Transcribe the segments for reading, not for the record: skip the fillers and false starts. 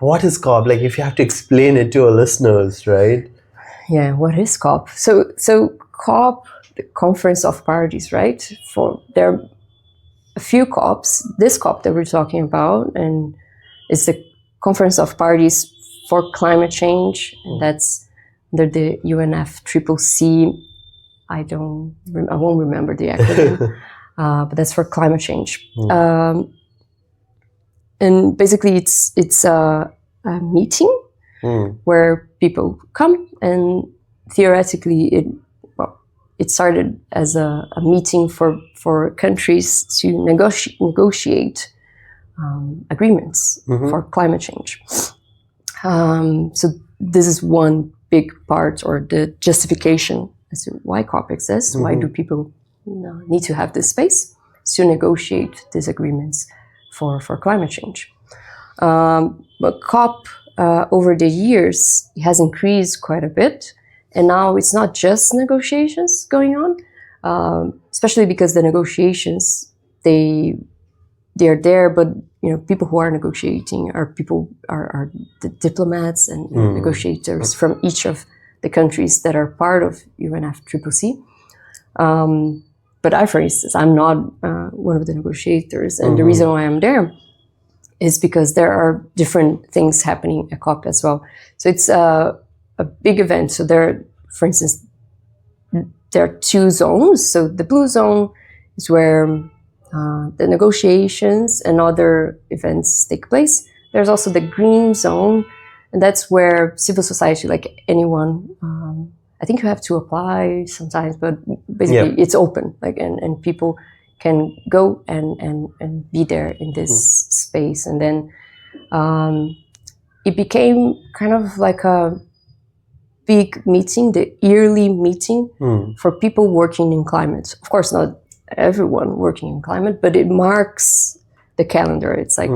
what is COP? Like, if you have to explain it to our listeners, right? Yeah, what is COP? So COP, the Conference of Parties, right? There are a few COPs. This COP that we're talking about, and it's the Conference of Parties for Climate Change, and that's under the UNFCCC. I won't remember the acronym, but that's for climate change. And basically, it's a meeting where people come, and theoretically, it started as a meeting for countries to negotiate agreements for climate change. So this is one big part, or the justification as to why COP exists. Why do people need to have this space to negotiate these agreements for climate change? But COP over the years has increased quite a bit, and now it's not just negotiations going on, especially because the negotiations they are there, but people who are negotiating are the diplomats and negotiators from each of the countries that are part of UNFCCC. But I, for instance, I'm not one of the negotiators, and the reason why I'm there is because there are different things happening at COP as well. So it's a big event. So for instance, there are two zones. So the blue zone is where the negotiations and other events take place. There's also the green zone, and that's where civil society, like anyone, I think you have to apply sometimes, but basically it's open, like, and people can go and be there in this space. And then it became kind of like a big meeting, the yearly meeting for people working in climate. Of course, not everyone working in climate, but it marks the calendar. It's like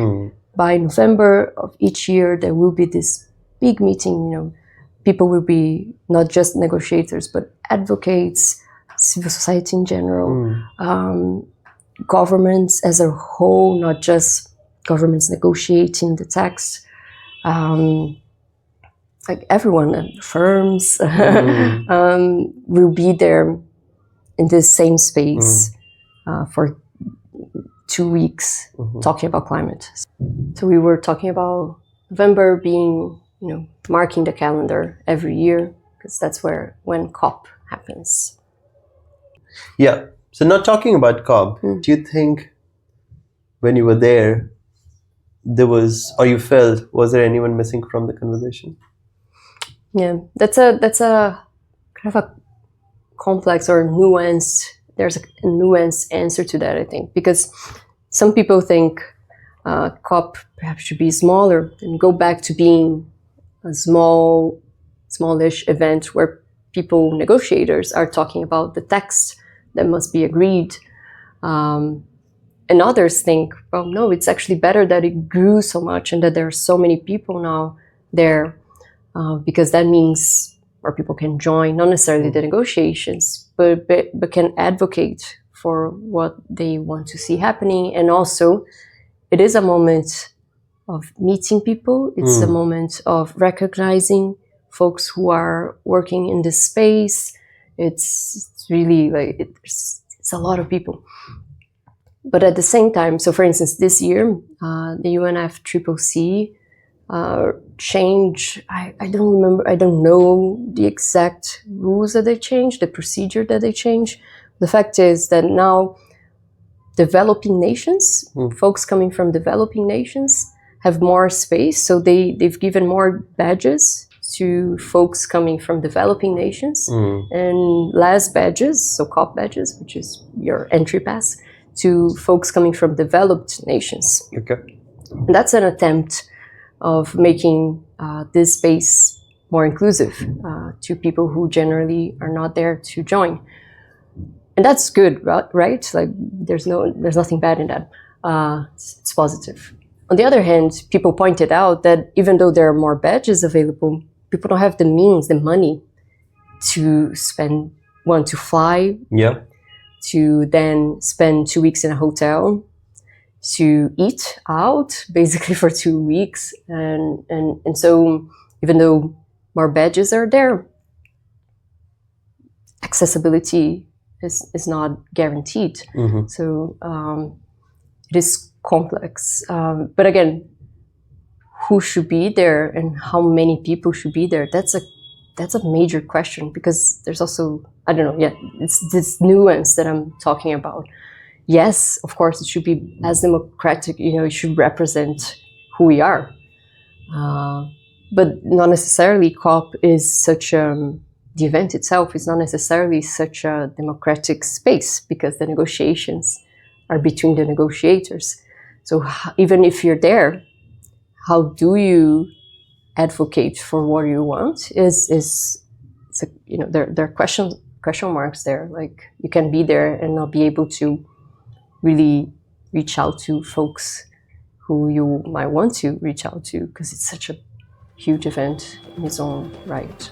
by November of each year, there will be this big meeting. People will be not just negotiators, but advocates, civil society in general, governments as a whole, not just governments negotiating the text. Like everyone, firms will be there in this same space for 2 weeks talking about climate. So we were talking about November being, marking the calendar every year, because that's when COP happens. Yeah. So not talking about COP, do you think when you were there, was there anyone missing from the conversation? Yeah, that's a kind of a complex or nuanced. There's a nuanced answer to that, I think, because some people think COP perhaps should be smaller and go back to being a smallish event where negotiators are talking about the text that must be agreed. And others think, well, no, it's actually better that it grew so much and that there are so many people now there, because that means more people can join, not necessarily the negotiations, but can advocate for what they want to see happening. And also, it is a moment of meeting people. It's a moment of recognizing folks who are working in this space. It's really like, it's a lot of people. But at the same time, so for instance, this year, the UNFCCC change, I don't remember, I don't know the exact rules that they changed, the procedure that they changed. The fact is that now developing nations, folks coming from developing nations have more space. So they've given more badges to folks coming from developing nations and less badges, so COP badges, which is your entry pass, to folks coming from developed nations. Okay. And that's an attempt of making this space more inclusive to people who generally are not there to join. And that's good, right? Like there's nothing bad in that. It's positive. On the other hand, people pointed out that even though there are more badges available, people don't have the means, the money to spend, to fly, to then spend 2 weeks in a hotel, to eat out basically for 2 weeks, and so even though more badges are there, accessibility is not guaranteed. So it is complex. But again, who should be there and how many people should be there? That's a major question, because there's also, I don't know, it's this nuance that I'm talking about. Yes, of course, it should be as democratic, it should represent who we are. But not necessarily COP is such the event itself is not necessarily such a democratic space, because the negotiations are between the negotiators. So even if you're there, how do you advocate for what you want? There are question marks there. Like, you can be there and not be able to really reach out to folks who you might want to reach out to, because it's such a huge event in its own right.